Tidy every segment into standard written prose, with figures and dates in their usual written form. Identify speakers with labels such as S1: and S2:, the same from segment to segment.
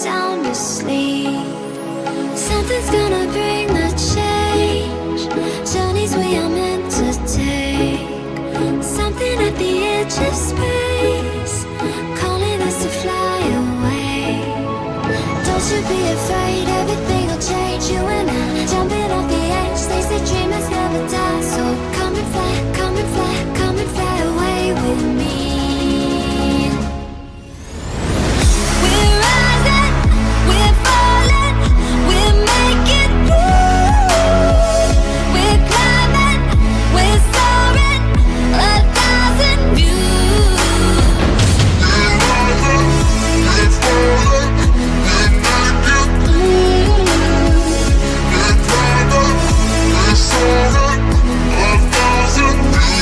S1: sound asleep. Something's gonna bring the change. Journeys we are meant to take. Something at the edge of space, calling us to fly away. Don't you be afraid, everything will change. You and I, jumping off the edge. They say dreamers never die, so come and fly, come and fly, come and fly away with me. We're rising, we're falling, we're making through. We're climbing, we're soaring, 1,000 views.
S2: We're rising, we're falling, we're making through. We're climbing, we're soaring, 1,000 views.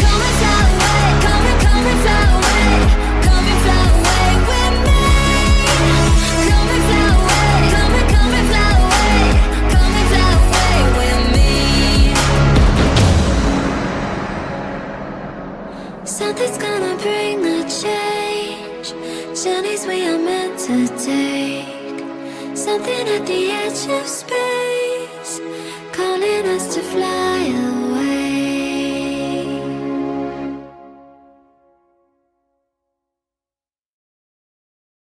S1: Come and fly away, come and fly away, come and fly away with me. Come and fly away, come and fly away, come and fly away with me. Something's gonna bring the change. Journeys we are meant to take. Something at the edge of space.